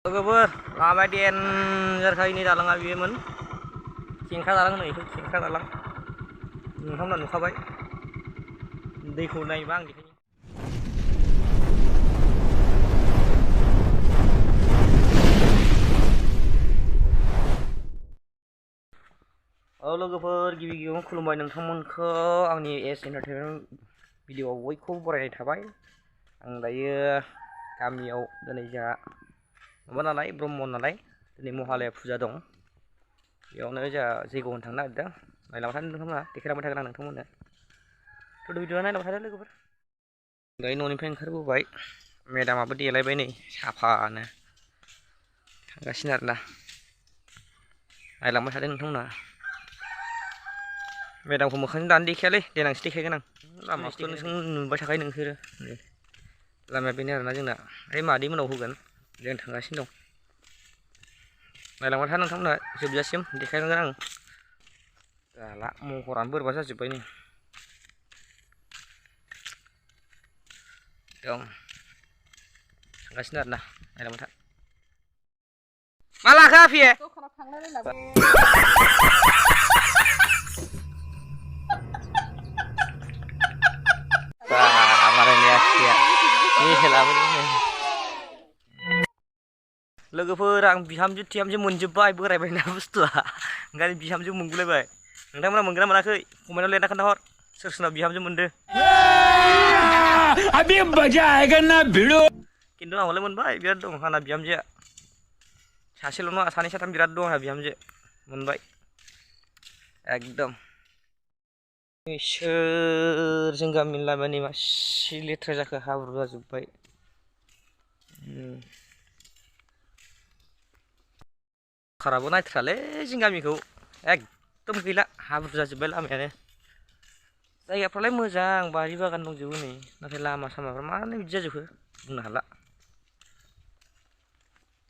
Logoफोर लामाया देनजारखाय दालाङा बेयोमोन खेंख्रा दालां होनो बेखौ खेंख्रा दालां नोंथांमोना नुखाबाय दैखौ नायबा आं देखायनि लोगोफोर गिबि गिबियावनो खुलुमबाय नोंथांमोनखौ आंनि एस एन्टारटेनमेन्ट भिडिअआव बयखौबो बरायनाय थाबाय आं दायो गामियाव दिनै जोंहा माबा नालाय ब्रह्म नालाय दिनै महालया फुजा दं बेयावनो जोंहा जैग' होनो थांनो नागिरदों नायलांबाय थादो नोंथांमोना देखायलांबाय थागोन आं नोंथांमोननो थ' भिडिअआ नायलांबाय थादो लोगोफोर दायो न'निफ्राय ओंखारबोबाय मेदामाबो देलायबाय नै साफानो थांगासिनो आरोना नायलांबाय थादो नोंथांमोना मेदामखौ मोखांजों दानो देखायालै देनांसो देखायगोन आं लामाखौथ' नोंसोर नुबाय थाखायो नोंसोरो लामाया बेनो आरोना जोंना ओइ मादै मोनाव होगोन जों थांगासिनो दं नायलांबाय था नोंथांमोना जोबजासिम देखायलांगोन आं जाला महरानो बोरैबा जाजोब्बाय नै दं थांगासिनो आरोना नायलांबाय था मा लाखो आफिये लोगोफोर आं बिहामजो थिहामजो मोनजोब्बाय बोरायबायना बुस्थुआ ओंखायनो बिहामजो मोनगुलायबाय नोंथांमोना मोनगोन ना मोनाखै कमेन्टआव लिरना खोन्थाहर सोर सोरनाव बिहामजो मोनदो खिन्थु आंहालाय मोनबाय बिराद दं आंना बिहामजोआ सासेल' नङा सानै साथाम बिराद दं आंहा बिहामजो मोनबाय एकदम जों गामिनि लामानि मासि लेथ्रा जाखो हाब्रु जाजोब्बाय खाराबो नायथ्रालै जों गामिखौ एकदम गैला हाब्रु जाजोब्बाय लामायानो जायगाफ्रालाय मोजां बारि बागान दंजोबो नै नाथाय लामा सामाफ्रा मानो बिदि जाजोबखो बुंनो हाला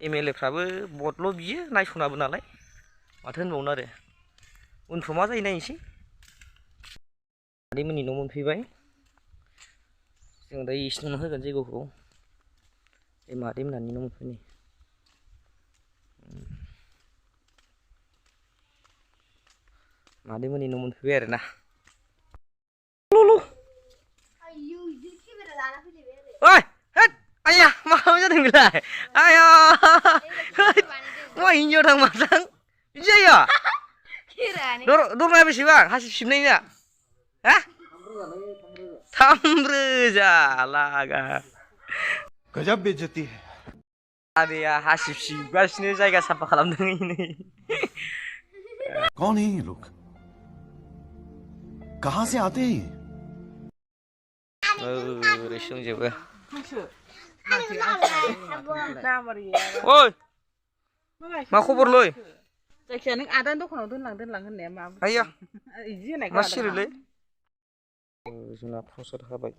एमएलए फ्राबो भटल' बियो नायस'नाबो नालाय माथो होनबावनो आरो उनफ्राव मा जायो नायनोसै मादैमोननि न' मोनफैबाय जों दा इसिनावनो होगोन जैग'खौ बे मादैमोनहानि न' मोनफैनाय मादैमोननि न' मोनफैबाय आरोना ओइ हेद आया मा जादों बेलाय आया मा हिन्जाव थां माथां बिदि जायो दरमाया बेसेबां हासिब सिबनायनिया हा 3,000 लागा गजब बेइज्जती है आदैया हासिब सिबगासिनो जायगा साफा खालामदों नै कौन है ये लोग कहां से आते हैं ओरै संजोबो ओइ मा खबरलै जायखिया नों आदानि दखानाव दोनलां होननाया मा आया इदि होनाय मा सिरिलै जोंना प्रसाद होबाय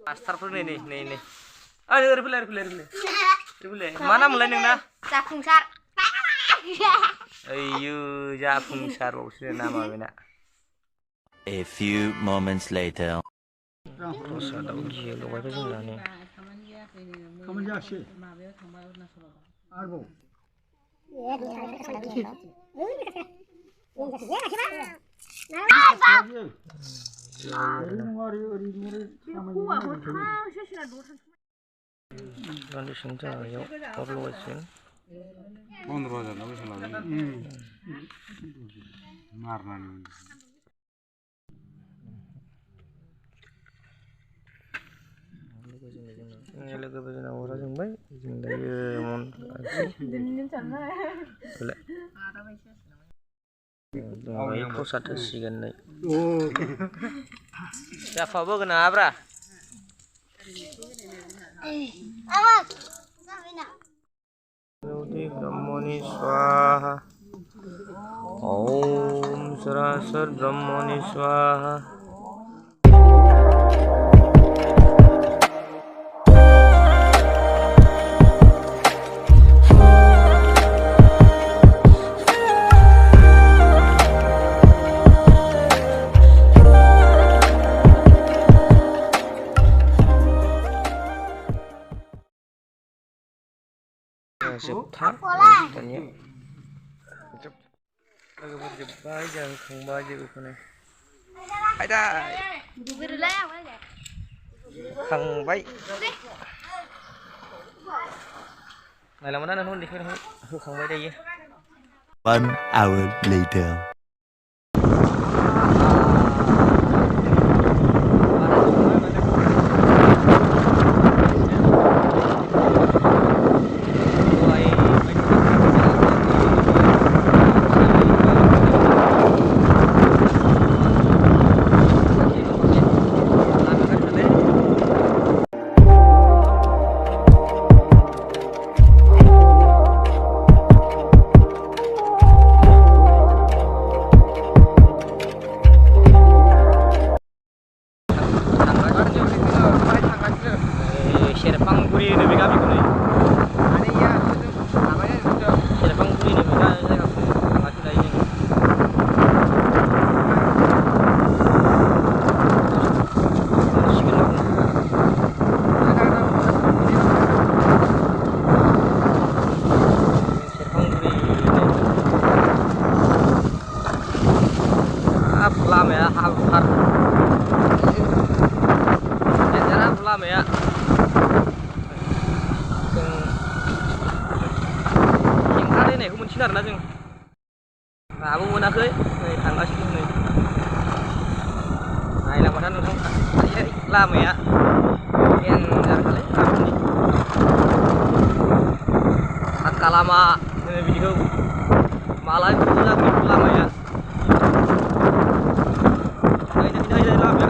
मास्टारफोर नै ओरै फैलाय मा नाम मोनलाय नोंना जाफुंसार आयौ जाफुंसारबावसो नामा बेना A few moments later. प्रसादाव घि लगायबाय जोंना नै खामानि जायाखिसै आरोबाव कन्डिसन जानायाव अर लगायसिगोन 15,000 ना बेसेबां लागोन मारनानै लोगोबो जोंना अरा जोंबाय जों दायो प्रसाद होसिगोन नै जाफाबो होगोन नामाब्रा ब्रह्मनि स्वाहा ओम सरासर ब्रह्मनि स्वाहा जोबथा दानिया लोगोफोर जोब्बाय जों खांबाय जेबोखौनो आयदा खांबाय नायलांबाय ना नोंथांमोन देखो होखांबाय दायो 1 hour later. Serpangpuri ini bega begini. Ada ya, itu namanya itu. Serpangpuri ini bega saya nggak sudah ini. Serpangpuri ini. Lama ya, har. Jalan lama ya. Này cũng mình là dừng và bông đã cưới người thằng đó xin người này là một thân không làm mẹ khen ra lấy làm đi ăn cả lama video malah itu là mình làm mẹ đây làm mẹ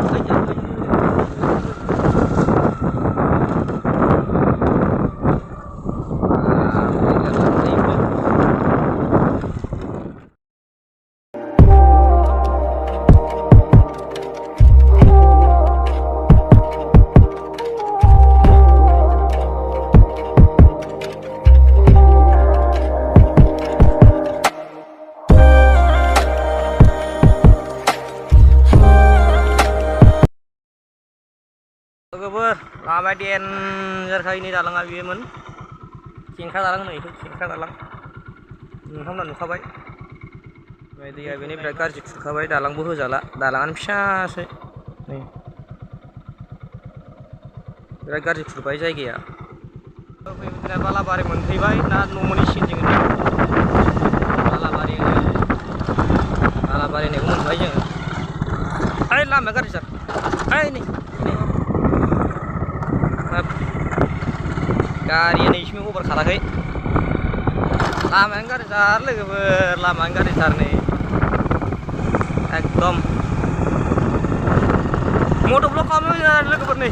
Logoफोर लामा डेन्जार खायनि दालाङा बेयोमोन खेंख्रा दालां नै खेंख्रा दालां नोंथांमोना नुखाबाय ओमफ्राय दैया बेनिफ्राय गाज्रि खुरखाबाय दालांबो होजाला दालाङानो फिसासो नै बिराद गाज्रि खुरबाय जायगाया फैबाय बालाबारि मोनफैबाय ना न'मोननि सिनजों बालाबारि होननायखौ मोनबाय जोङो ओइ लामाया गाज्रि सार ओइ नै गारिया नै इसमें अभार खाराखै लामायानो गाज्रिथार लोगोफोर लामायानो गाज्रिथार नै एकदम मट' ब्लक खालामनो जोंना लोगोफोर नै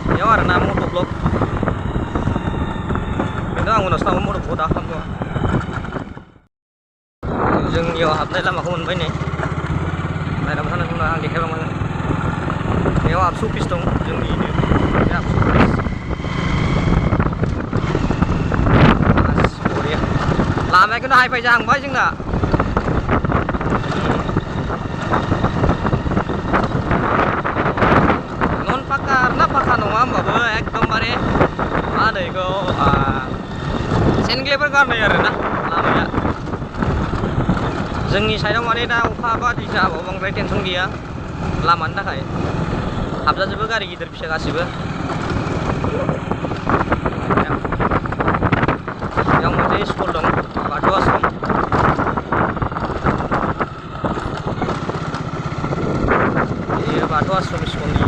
बेयाव आरोना मट' ब्लक बेनो आं उनावसो थांबा मट' ब्लक दा खालामदों जोंनियाव हाबनाय लामाखौ मोनबाय नै नायलांबाय थानायखौनो आं देखायलांबाय बेयाव आबसु अफिस दं जोंनिनो बे आबसु अफिस लामाया खिन्थु हाइ फाइ जाहांबाय जोंना नन पाक्का ना पाक्का नङा होमबाबो एकदमबारे मा होनो बेखौ सेन्डग्लेफोर गारनाय आरोना लामाया जोंनि साइडआव माने दा अखा बा दै जाबाबो बांद्राय टेनसन गैया लामानि थाखाय हाबजाजोबो गारि गिदिर फिसा गासिबो बेयाव मोनसे स्कुल दं बाथौ आश्रम बेयो बाथौ आश्रम स्कुलनि